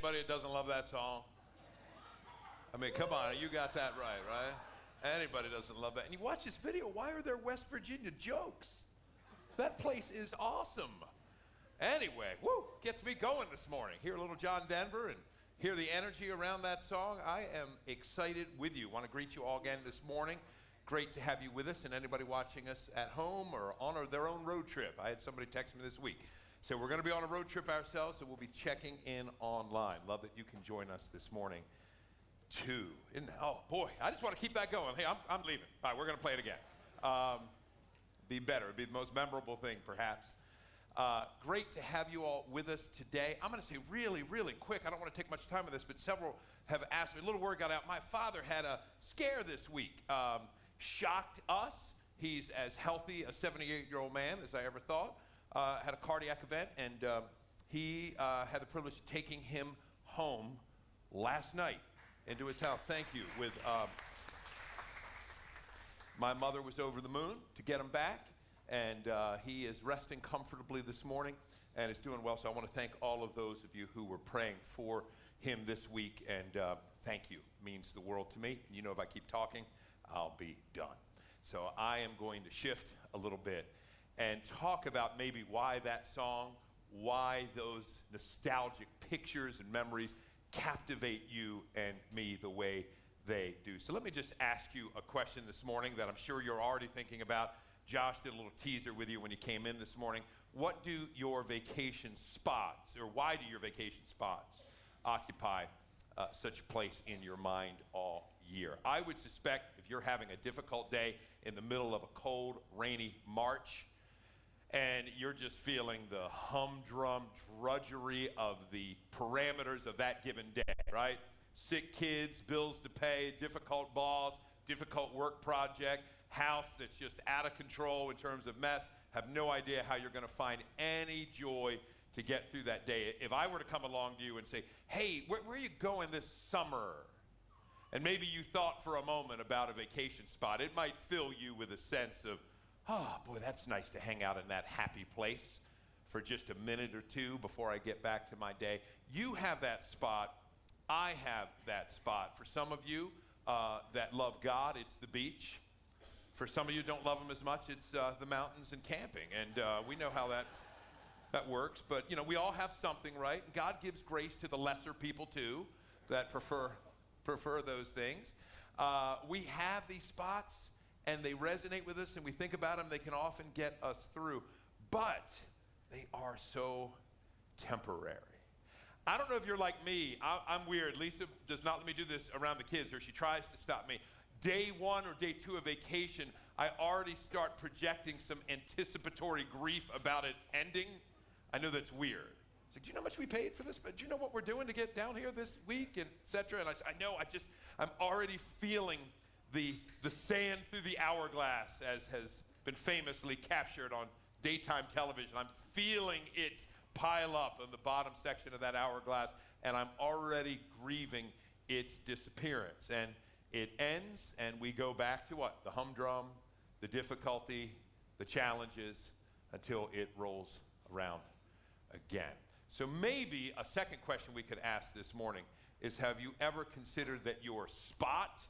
Anybody that doesn't love that song? I mean, come on, you got that right? Anybody doesn't love that. And you watch this video, why are there West Virginia jokes? That place is awesome. Anyway, gets me going this morning. Hear a little John Denver and hear the energy around that song. I am excited with you. Want to greet you all again this morning. Great to have you with us, and anybody watching us at home or on their own road trip. I had somebody text me this week. So we're going to be on a road trip ourselves, so we'll be checking in online. Love that you can join us this morning, too. Oh, boy, I just want to keep that going. Hey, I'm leaving. All right, we're going to play it again. Be better. It'd be the most memorable thing, perhaps. Great to have you all with us today. I'm going to say really, really quick. I don't want to take much time on this, but several have asked me. A little word got out. My father had a scare this week. Shocked us. He's as healthy a 78-year-old man as I ever thought. Had a cardiac event, and he had the privilege of taking him home last night into his house. Thank you. My mother was over the moon to get him back, and he is resting comfortably this morning and is doing well. So I want to thank all of those of you who were praying for him this week, and thank you. It means the world to me. You know, if I keep talking, I'll be done. So I am going to shift a little bit and talk about maybe why that song, why those nostalgic pictures and memories captivate you and me the way they do. So let me just ask you a question this morning that I'm sure you're already thinking about. Josh did a little teaser with you when you came in this morning. What do your vacation spots, or why do your vacation spots occupy such a place in your mind all year? I would suspect if you're having a difficult day in the middle of a cold, rainy March, and you're just feeling the humdrum drudgery of the parameters of that given day, right? Sick kids, bills to pay, difficult boss, difficult work project, house that's just out of control in terms of mess, have no idea how you're going to find any joy to get through that day. If I were to come along to you and say, hey, where are you going this summer? And maybe you thought for a moment about a vacation spot, it might fill you with a sense of, oh, boy, that's nice to hang out in that happy place for just a minute or two before I get back to my day. You have that spot. I have that spot. For some of you that love God, it's the beach. For some of you who don't love him as much, it's the mountains and camping. And we know how that works. But, you know, we all have something, right? God gives grace to the lesser people, too, that prefer those things. We have these spots, and they resonate with us, and we think about them. They can often get us through. But they are so temporary. I don't know if you're like me. I'm weird. Lisa does not let me do this around the kids, or she tries to stop me. Day one or day two of vacation, I already start projecting some anticipatory grief about it ending. I know that's weird. It's like, do you know how much we paid for this? But do you know what we're doing to get down here this week, and et cetera? And I know, I'm already feeling the sand through the hourglass, as has been famously captured on daytime television. I'm feeling it pile up in the bottom section of that hourglass, and I'm already grieving its disappearance. And it ends, and we go back to what? The humdrum, the difficulty, the challenges, until it rolls around again. So maybe a second question we could ask this morning is, have you ever considered that your spot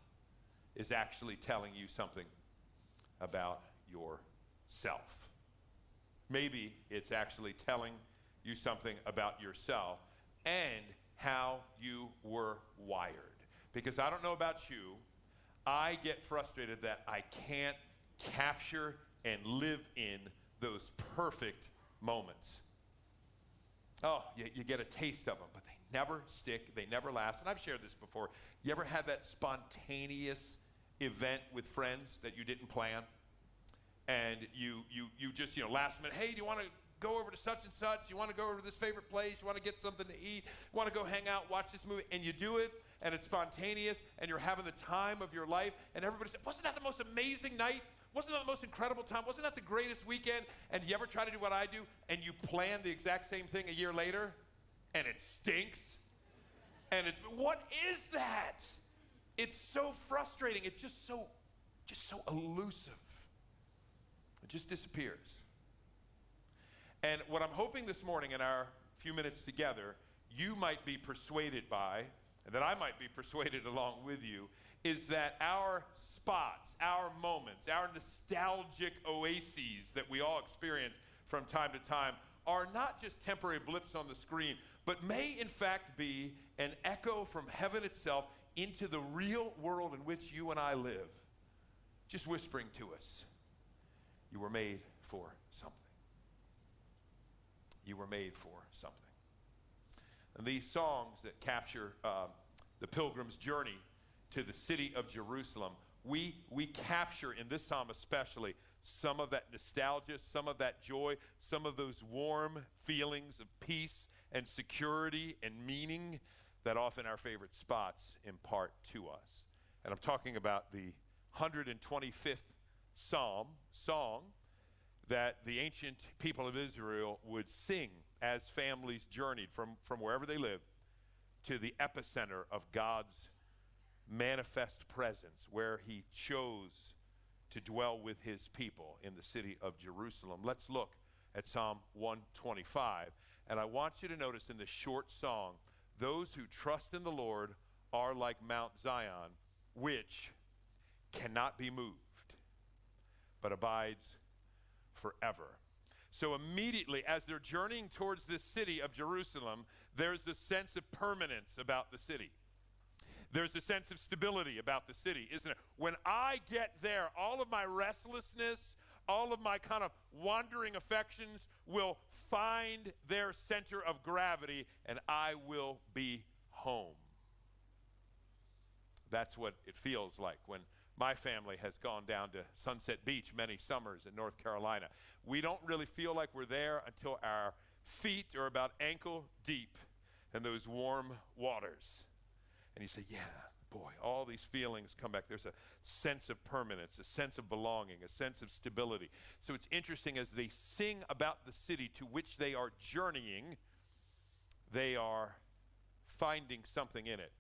is actually telling you something about yourself? Maybe it's actually telling you something about yourself and how you were wired. Because I don't know about you, I get frustrated that I can't capture and live in those perfect moments. Oh, you get a taste of them, but they never stick, they never last. And I've shared this before. You ever had that spontaneous event with friends that you didn't plan? And you just, last minute, hey, do you want to go over to such and such? You want to go over to this favorite place? You want to get something to eat? You want to go hang out, watch this movie? And you do it, and it's spontaneous, and you're having the time of your life. And everybody said, wasn't that the most amazing night? Wasn't that the most incredible time? Wasn't that the greatest weekend? And you ever try to do what I do, and you plan the exact same thing a year later, and it stinks? And what is that? It's so frustrating. It's just so elusive. It just disappears. And what I'm hoping this morning in our few minutes together, you might be persuaded by, and that I might be persuaded along with you, is that our spots, our moments, our nostalgic oases that we all experience from time to time are not just temporary blips on the screen, but may in fact be an echo from heaven itself into the real world in which you and I live, just whispering to us, you were made for something. You were made for something. And these songs that capture the pilgrim's journey to the city of Jerusalem, we capture in this psalm especially some of that nostalgia, some of that joy, some of those warm feelings of peace and security and meaning that often our favorite spots impart to us. And I'm talking about the 125th song that the ancient people of Israel would sing as families journeyed from wherever they lived to the epicenter of God's manifest presence, where he chose to dwell with his people in the city of Jerusalem. Let's look at Psalm 125. And I want you to notice in this short song, those who trust in the Lord are like Mount Zion, which cannot be moved, but abides forever. So immediately as they're journeying towards this city of Jerusalem, there's this sense of permanence about the city. There's a sense of stability about the city, isn't it? When I get there, all of my restlessness, all of my kind of wandering affections will find their center of gravity, and I will be home. That's what it feels like when my family has gone down to Sunset Beach many summers in North Carolina. We don't really feel like we're there until our feet are about ankle deep in those warm waters. And you say, yeah, boy, all these feelings come back. There's a sense of permanence, a sense of belonging, a sense of stability. So it's interesting, as they sing about the city to which they are journeying, they are finding something in it,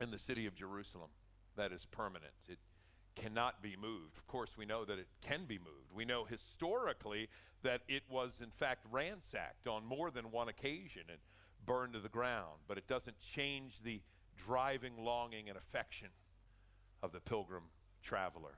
in the city of Jerusalem, that is permanent. It cannot be moved. Of course, we know that it can be moved. We know historically that it was, in fact, ransacked on more than one occasion and burned to the ground. But it doesn't change the driving longing and affection of the pilgrim traveler.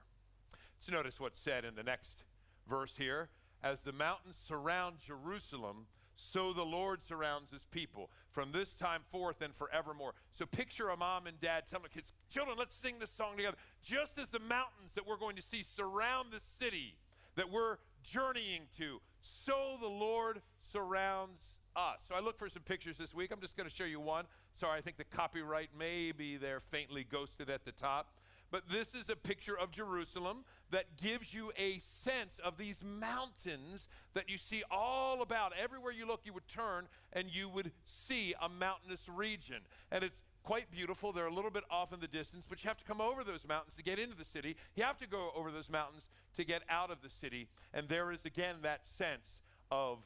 So notice what's said in the next verse here. As the mountains surround Jerusalem, so the Lord surrounds his people from this time forth and forevermore. So picture a mom and dad telling their kids, children, let's sing this song together. Just as the mountains that we're going to see surround the city that we're journeying to, so the Lord surrounds us. So I looked for some pictures this week. I'm just going to show you one. Sorry, I think the copyright may be there faintly ghosted at the top. But this is a picture of Jerusalem that gives you a sense of these mountains that you see all about. Everywhere you look, you would turn and you would see a mountainous region. And it's quite beautiful. They're a little bit off in the distance, but you have to come over those mountains to get into the city. You have to go over those mountains to get out of the city. And there is, again, that sense of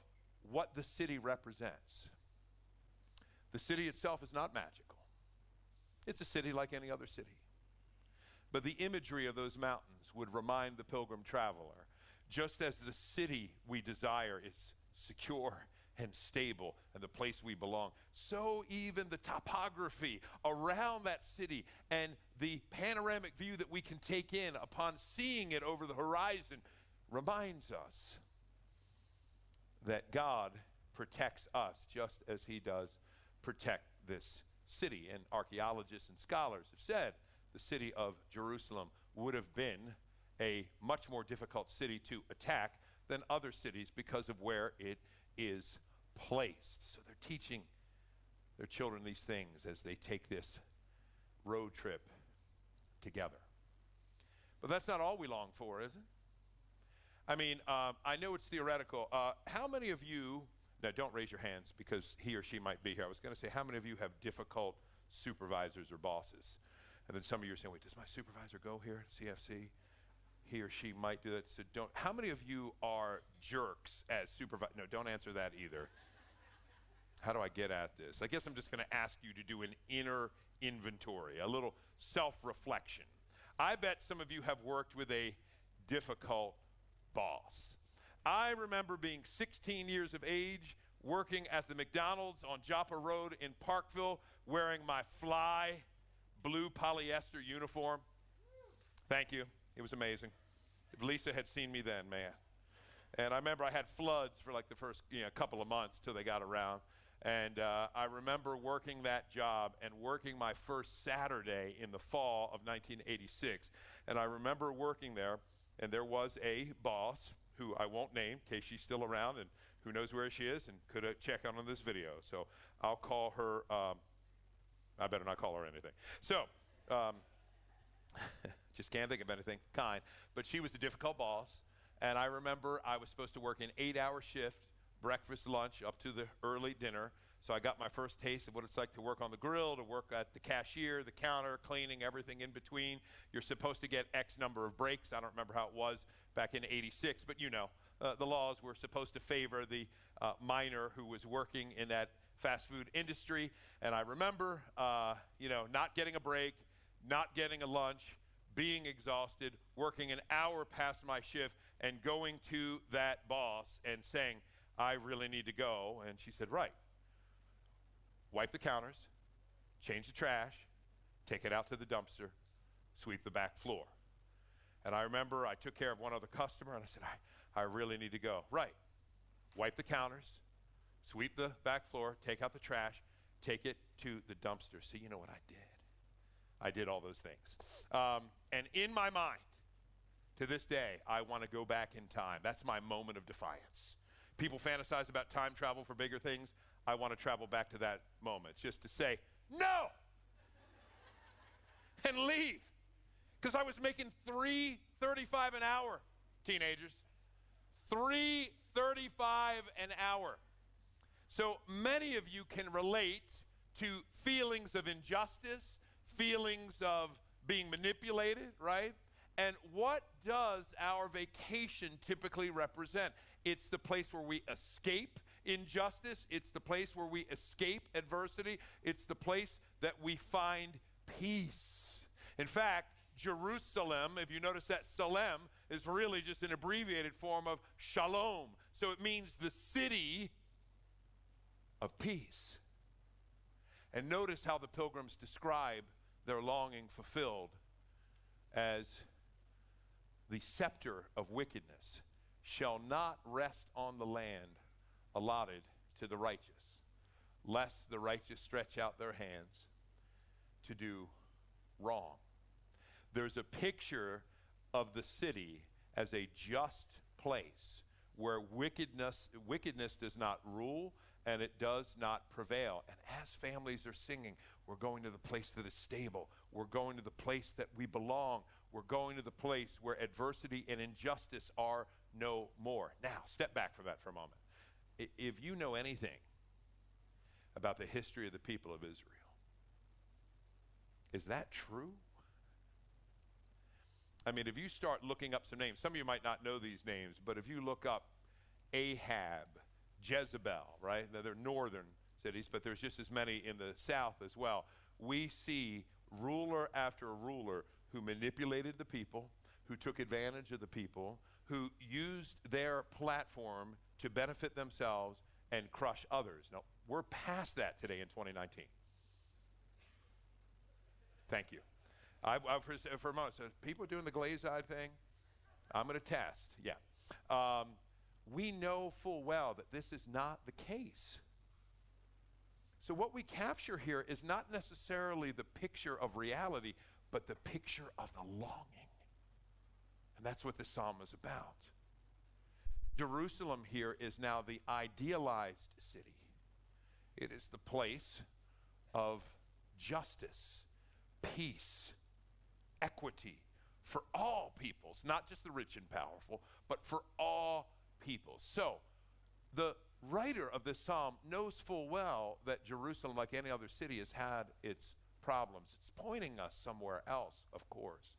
what the city represents. The city itself is not magical. It's a city like any other city. But the imagery of those mountains would remind the pilgrim traveler, just as the city we desire is secure and stable and the place we belong, so even the topography around that city and the panoramic view that we can take in upon seeing it over the horizon reminds us that God protects us just as he does protect this city. And archaeologists and scholars have said the city of Jerusalem would have been a much more difficult city to attack than other cities because of where it is placed. So they're teaching their children these things as they take this road trip together. But that's not all we long for, is it? I mean, I know it's theoretical. How many of you, now don't raise your hands because he or she might be here. I was going to say, how many of you have difficult supervisors or bosses? And then some of you are saying, wait, does my supervisor go here at CFC? He or she might do that. So don't. How many of you are jerks as supervisors? No, don't answer that either. How do I get at this? I guess I'm just going to ask you to do an inner inventory, a little self-reflection. I bet some of you have worked with a difficult boss. I remember being 16 years of age working at the McDonald's on Joppa Road in Parkville, wearing my fly blue polyester uniform. Thank you. It was amazing. If Lisa had seen me then, man. And I remember I had floods for like the first couple of months till they got around. And I remember working that job and working my first Saturday in the fall of 1986. And I remember working there, and there was a boss who I won't name in case she's still around and who knows where she is and could check on this video. So I'll call her, I better not call her anything. So, just can't think of anything kind. But she was a difficult boss. And I remember I was supposed to work an 8-hour shift, breakfast, lunch, up to the early dinner. So I got my first taste of what it's like to work on the grill, to work at the cashier, the counter, cleaning, everything in between. You're supposed to get X number of breaks. I don't remember how it was back in '86, but the laws were supposed to favor the miner who was working in that fast food industry. And I remember, not getting a break, not getting a lunch, being exhausted, working an hour past my shift, and going to that boss and saying, I really need to go. And she said, right. Wipe the counters, change the trash, take it out to the dumpster, sweep the back floor. And I remember I took care of one other customer, and I said, I really need to go. Right. Wipe the counters, sweep the back floor, take out the trash, take it to the dumpster. See, you know what I did? I did all those things. And in my mind, to this day, I want to go back in time. That's my moment of defiance. People fantasize about time travel for bigger things. I want to travel back to that moment just to say, no! And leave. Because I was making $3.35 an hour, teenagers. $3.35 an hour. So many of you can relate to feelings of injustice, feelings of being manipulated, right? And what does our vacation typically represent? It's the place where we escape injustice. It's the place where we escape adversity. It's the place that we find peace. In fact, Jerusalem, if you notice that Salem is really just an abbreviated form of shalom. So it means the city of peace. And notice how the pilgrims describe their longing fulfilled as the scepter of wickedness shall not rest on the land allotted to the righteous, lest the righteous stretch out their hands to do wrong. There's a picture of the city as a just place where wickedness does not rule and it does not prevail. And as families are singing, we're going to the place that is stable. We're going to the place that we belong. We're going to the place where adversity and injustice are no more. Now, step back from that for a moment. If you know anything about the history of the people of Israel, is that true? I mean, if you start looking up some names, some of you might not know these names, but if you look up Ahab, Jezebel, right? They're northern cities, but there's just as many in the south as well. We see ruler after ruler who manipulated the people, who took advantage of the people, who used their platform to benefit themselves and crush others. Now, we're past that today in 2019. Thank you. For a moment, so people doing the glaze-eyed thing, I'm going to test. Yeah. We know full well that this is not the case. So what we capture here is not necessarily the picture of reality, but the picture of the longing. And that's what this psalm is about. Jerusalem here is now the idealized city. It is the place of justice, peace, equity for all peoples, not just the rich and powerful, but for all peoples. So the writer of this psalm knows full well that Jerusalem, like any other city, has had its problems. It's pointing us somewhere else, of course.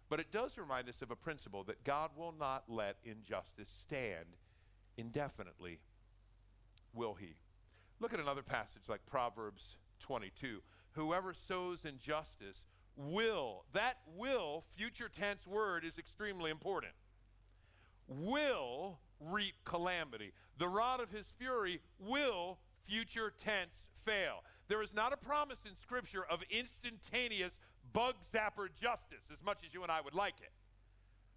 But it does remind us of a principle that God will not let injustice stand indefinitely, will he? Look at another passage like Proverbs 22. Whoever sows injustice will, that will, future tense word is extremely important, will reap calamity. The rod of his fury will, future tense, fail. There is not a promise in Scripture of instantaneous bug zapper justice, as much as you and I would like it,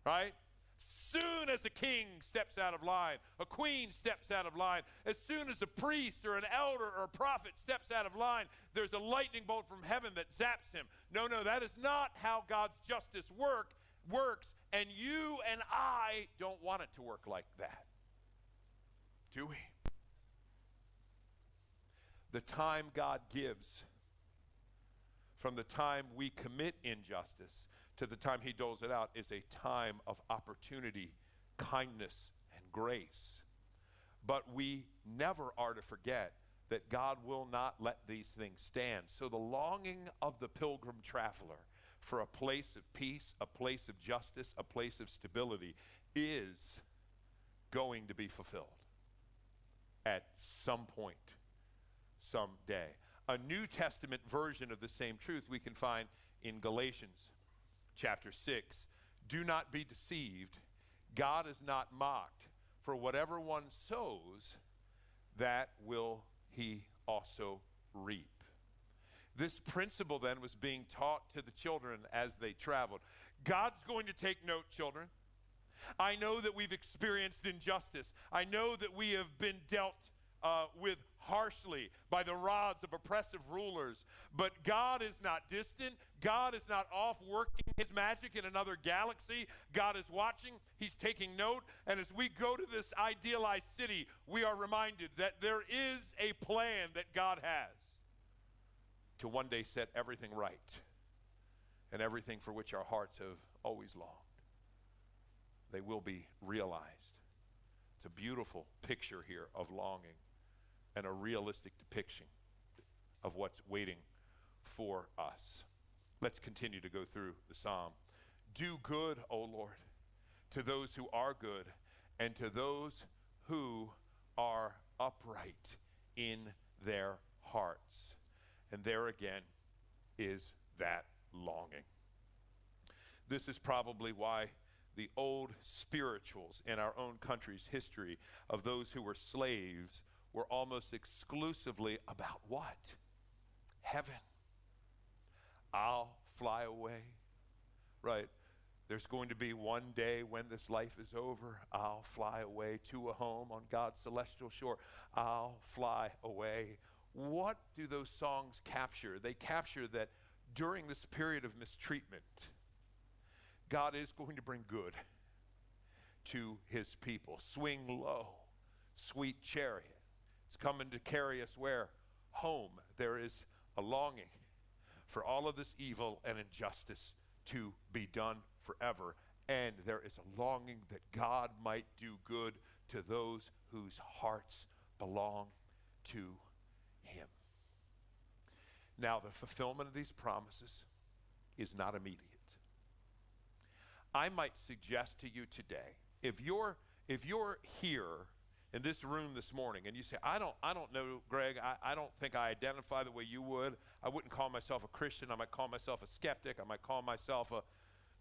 right? Soon as a king steps out of line, a queen steps out of line, as soon as a priest or an elder or a prophet steps out of line, there's a lightning bolt from heaven that zaps him. No, that is not how God's justice works, and you and I don't want it to work like that, do we? The time God gives from the time we commit injustice to the time he doles it out is a time of opportunity, kindness, and grace. But we never are to forget that God will not let these things stand. So the longing of the pilgrim traveler for a place of peace, a place of justice, a place of stability is going to be fulfilled at some point, someday. A New Testament version of the same truth we can find in Galatians chapter 6. Do not be deceived. God is not mocked. For whatever one sows, that will he also reap. This principle then was being taught to the children as they traveled. God's going to take note, children. I know that we've experienced injustice. I know that we have been dealt with harshly by the rods of oppressive rulers. But God is not distant. God is not off working his magic in another galaxy. God is watching. He's taking note. And as we go to this idealized city, we are reminded that there is a plan that God has to one day set everything right and everything for which our hearts have always longed. They will be realized. It's a beautiful picture here of longing and a realistic depiction of what's waiting for us. Let's continue to go through the psalm. Do good, O Lord, to those who are good and to those who are upright in their hearts. And there again is that longing. This is probably why the old spirituals in our own country's history of those who were slaves were almost exclusively about what? Heaven. I'll fly away, right? There's going to be one day when this life is over. I'll fly away to a home on God's celestial shore. I'll fly away. What do those songs capture? They capture that during this period of mistreatment, God is going to bring good to his people. Swing low, sweet chariot. It's coming to carry us where? Home. There is a longing for all of this evil and injustice to be done forever. And there is a longing that God might do good to those whose hearts belong to him. Now, the fulfillment of these promises is not immediate. I might suggest to you today, if you're here in this room this morning and you say, I don't know, Greg, I don't think I identify the way you would. I wouldn't call myself a Christian. I might call myself a skeptic. I might call myself a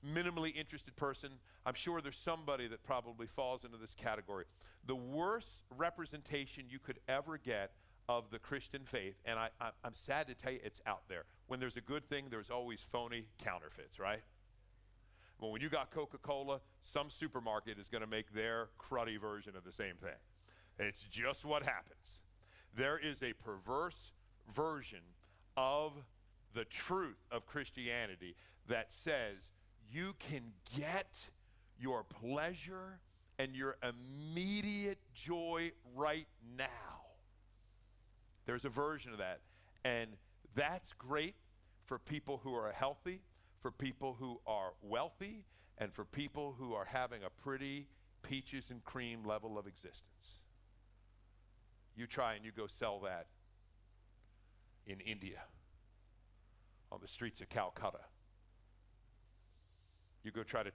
minimally interested person. I'm sure there's somebody that probably falls into this category. The worst representation you could ever get of the Christian faith, and I'm sad to tell you it's out there. When there's a good thing, there's always phony counterfeits, right? Well, when you got Coca-Cola, some supermarket is going to make their cruddy version of the same thing. It's just what happens. There is a perverse version of the truth of Christianity that says you can get your pleasure and your immediate joy right now. There's a version of that, and that's great for people who are healthy, for people who are wealthy, and for people who are having a pretty peaches and cream level of existence. You try and you go sell that in India, on the streets of Calcutta. You go try to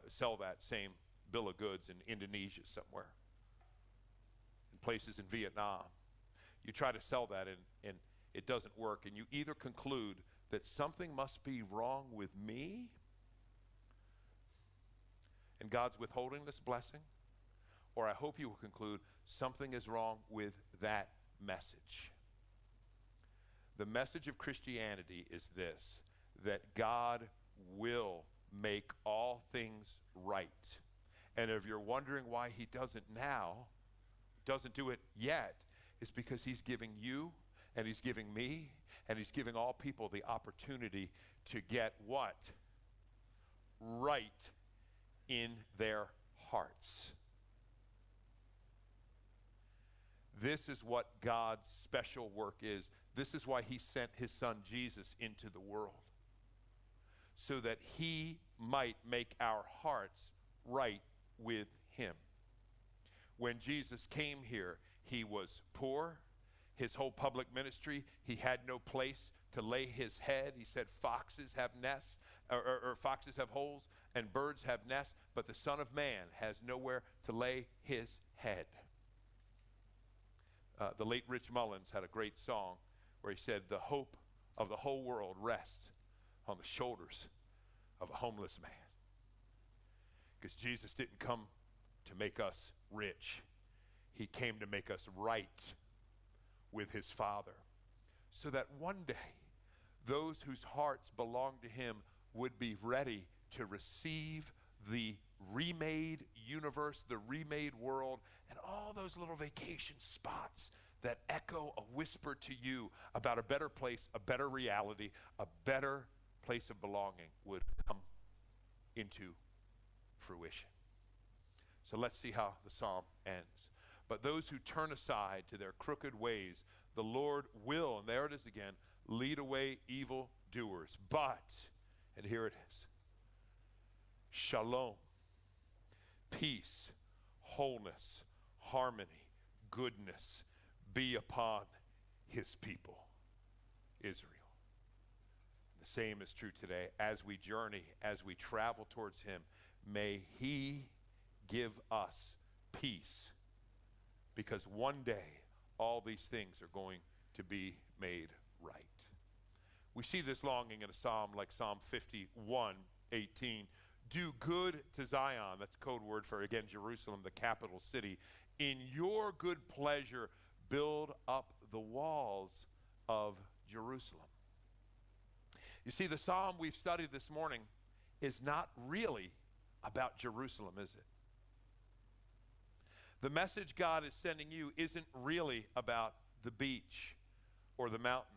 sell that same bill of goods in Indonesia somewhere, in places in Vietnam. You try to sell that and it doesn't work, and you either conclude that something must be wrong with me and God's withholding this blessing, or I hope you will conclude, something is wrong with that message. The message of Christianity is this, that God will make all things right. And if you're wondering why he doesn't now, doesn't do it yet, it's because he's giving you, and he's giving me, and he's giving all people the opportunity to get what? Right in their hearts. This is what God's special work is. This is why he sent his son Jesus into the world, so that he might make our hearts right with him. When Jesus came here, he was poor. His whole public ministry, he had no place to lay his head. He said foxes have nests, or foxes have holes, and birds have nests, but the Son of Man has nowhere to lay his head. The late Rich Mullins had a great song where he said, the hope of the whole world rests on the shoulders of a homeless man. Because Jesus didn't come to make us rich. He came to make us right with his Father, so that one day those whose hearts belong to him would be ready to receive the remade universe, the remade world, and all those little vacation spots that echo a whisper to you about a better place, a better reality, a better place of belonging would come into fruition. So let's see how the psalm ends. But those who turn aside to their crooked ways, the Lord will, and there it is again, lead away evil doers. But, and here it is, shalom, peace, wholeness, harmony, goodness be upon his people, Israel. The same is true today. As we journey, as we travel towards him, may he give us peace, because one day all these things are going to be made right. We see this longing in a psalm like Psalm 51:18. Do good to Zion. That's code word for, again, Jerusalem, the capital city. In your good pleasure, build up the walls of Jerusalem. You see, the psalm we've studied this morning is not really about Jerusalem, is it? The message God is sending you isn't really about the beach or the mountains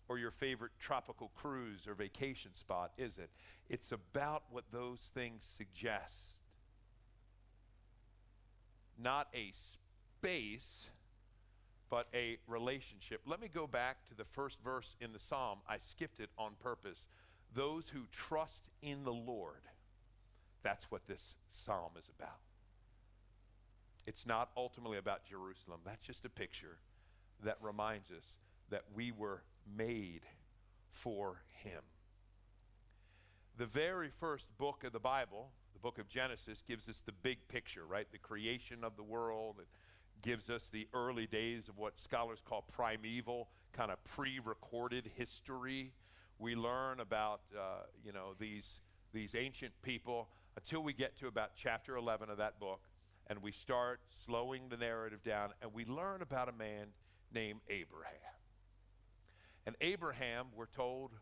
or your favorite tropical cruise or vacation spot, is it? It's about what those things suggest. Not a space, but a relationship. Let me go back to the first verse in the psalm. I skipped it on purpose. Those who trust in the Lord. That's what this psalm is about. It's not ultimately about Jerusalem. That's just a picture that reminds us that we were made for him. The very first book of the Bible, the book of Genesis, gives us the big picture, right? The creation of the world. It gives us the early days of what scholars call primeval, kind of pre-recorded history. We learn about, these ancient people until we get to about chapter 11 of that book. And we start slowing the narrative down, and we learn about a man named Abraham. And Abraham, we're told,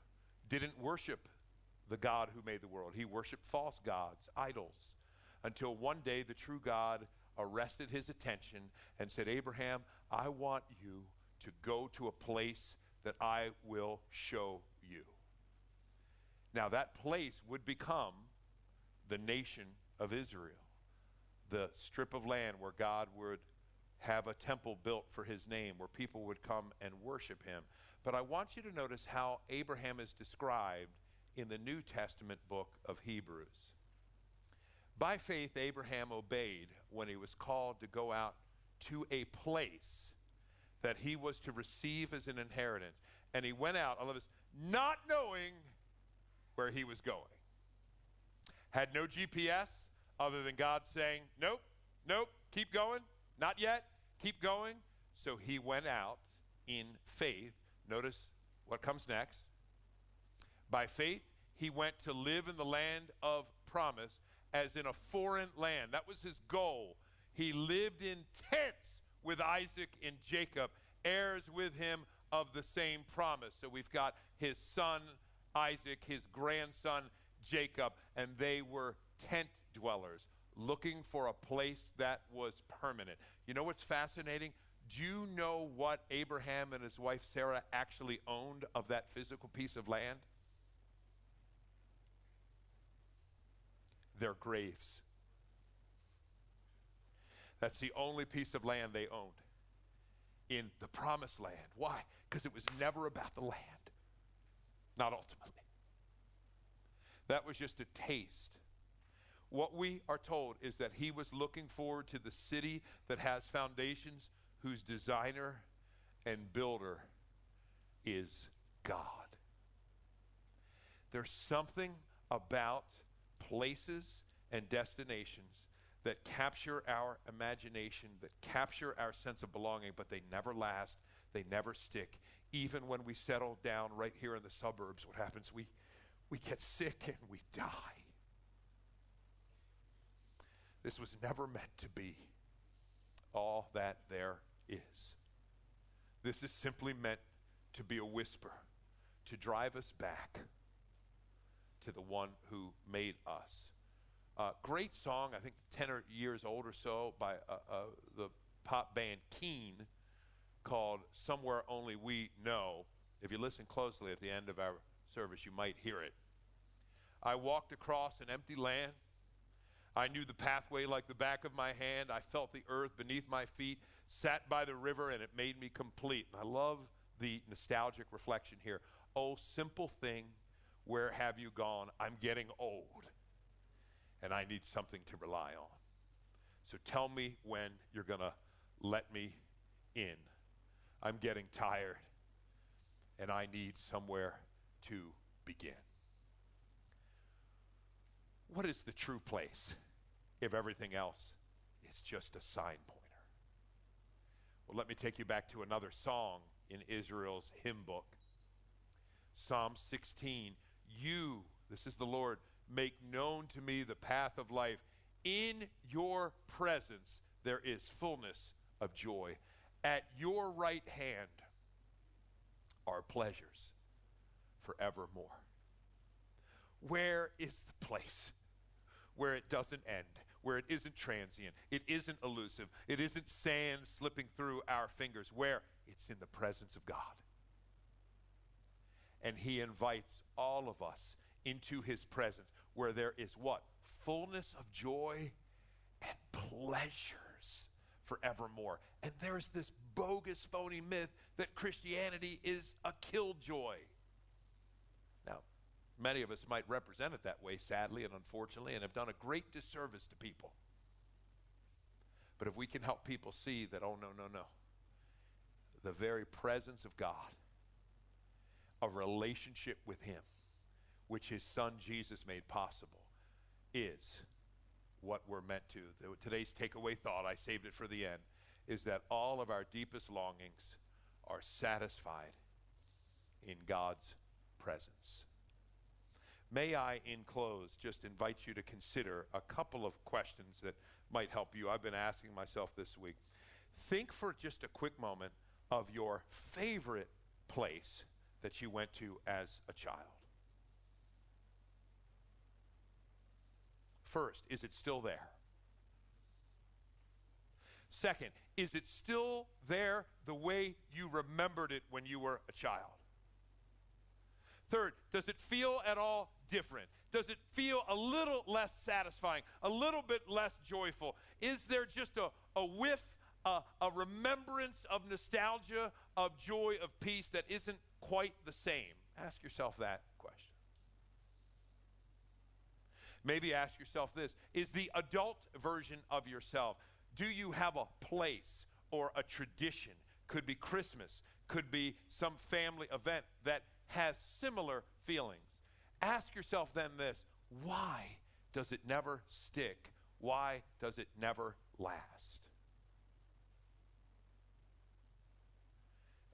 didn't worship the God who made the world. He worshiped false gods, idols, until one day the true God arrested his attention and said, Abraham, I want you to go to a place that I will show you. Now that place would become the nation of Israel. The strip of land where God would have a temple built for his name, where people would come and worship him. But I want you to notice how Abraham is described in the New Testament book of Hebrews. By faith, Abraham obeyed when he was called to go out to a place that he was to receive as an inheritance. And he went out, I love this, not knowing where he was going. Had no GPS, other than God saying, nope, keep going, not yet, keep going. So he went out in faith. Notice what comes next. By faith, he went to live in the land of promise as in a foreign land. That was his goal. He lived in tents with Isaac and Jacob, heirs with him of the same promise. So we've got his son Isaac, his grandson Jacob, and they were tent dwellers, looking for a place that was permanent. You know what's fascinating? Do you know what Abraham and his wife Sarah actually owned of that physical piece of land? Their graves. That's the only piece of land they owned in the promised land. Why? Because it was never about the land. Not ultimately. That was just a taste. What we are told is that he was looking forward to the city that has foundations, whose designer and builder is God. There's something about places and destinations that capture our imagination, that capture our sense of belonging, but they never last, they never stick. Even when we settle down right here in the suburbs, what happens? We get sick and we die. This was never meant to be all that there is. This is simply meant to be a whisper, to drive us back to the one who made us. Great song, I think 10 years old or so, by the pop band Keane, called Somewhere Only We Know. If you listen closely at the end of our service, you might hear it. I walked across an empty land. I knew the pathway like the back of my hand. I felt the earth beneath my feet, sat by the river, and it made me complete. And I love the nostalgic reflection here. Oh, simple thing, where have you gone? I'm getting old, and I need something to rely on. So tell me when you're going to let me in. I'm getting tired, and I need somewhere to begin. What is the true place if everything else is just a sign pointer? Well, let me take you back to another song in Israel's hymn book. Psalm 16, you, this is the Lord, make known to me the path of life. In your presence there is fullness of joy. At your right hand are pleasures forevermore. Where is the place where it doesn't end, where it isn't transient, it isn't elusive, it isn't sand slipping through our fingers, where it's in the presence of God? And he invites all of us into his presence, where there is what? Fullness of joy and pleasures forevermore. And there's this bogus, phony myth that Christianity is a killjoy. Now, many of us might represent it that way, sadly and unfortunately, and have done a great disservice to people. But if we can help people see that, oh, no, the very presence of God, a relationship with him, which his son Jesus made possible, is what we're meant to. Today's takeaway thought, I saved it for the end, is that all of our deepest longings are satisfied in God's presence. May I, in close, just invite you to consider a couple of questions that might help you. I've been asking myself this week. Think for just a quick moment of your favorite place that you went to as a child. First, is it still there? Second, is it still there the way you remembered it when you were a child? Third, does it feel at all different? Does it feel a little less satisfying, a little bit less joyful? Is there just a whiff, a remembrance of nostalgia, of joy, of peace that isn't quite the same? Ask yourself that question. Maybe ask yourself this: is the adult version of yourself, do you have a place or a tradition? Could be Christmas, could be some family event that has similar feelings. Ask yourself then this: why does it never stick? Why does it never last?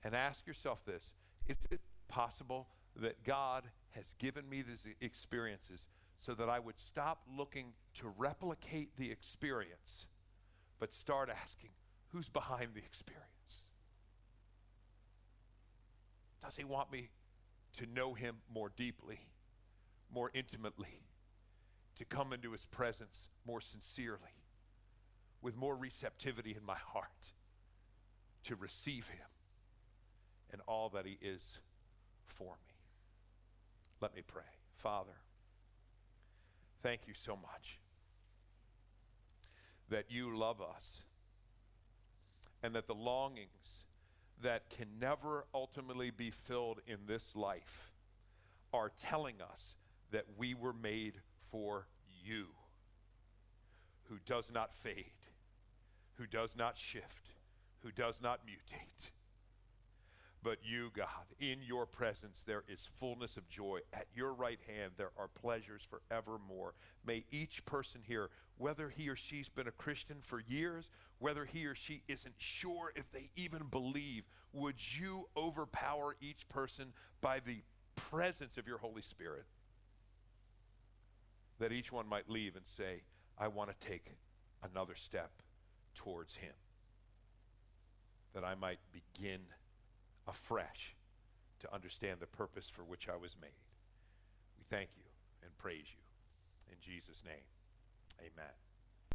And ask yourself this: is it possible that God has given me these experiences so that I would stop looking to replicate the experience, but start asking, who's behind the experience? Does he want me to know him more deeply, more intimately, to come into his presence more sincerely, with more receptivity in my heart, to receive him and all that he is for me? Let me pray. Father, thank you so much that you love us, and that the longings that can never ultimately be filled in this life are telling us that we were made for you, who does not fade, who does not shift, who does not mutate. But you, God, in your presence there is fullness of joy. At your right hand there are pleasures forevermore. May each person here, whether he or she's been a Christian for years, whether he or she isn't sure if they even believe, would you overpower each person by the presence of your Holy Spirit, that each one might leave and say, I want to take another step towards him, that I might begin afresh to understand the purpose for which I was made. We thank you and praise you. In Jesus' name, amen.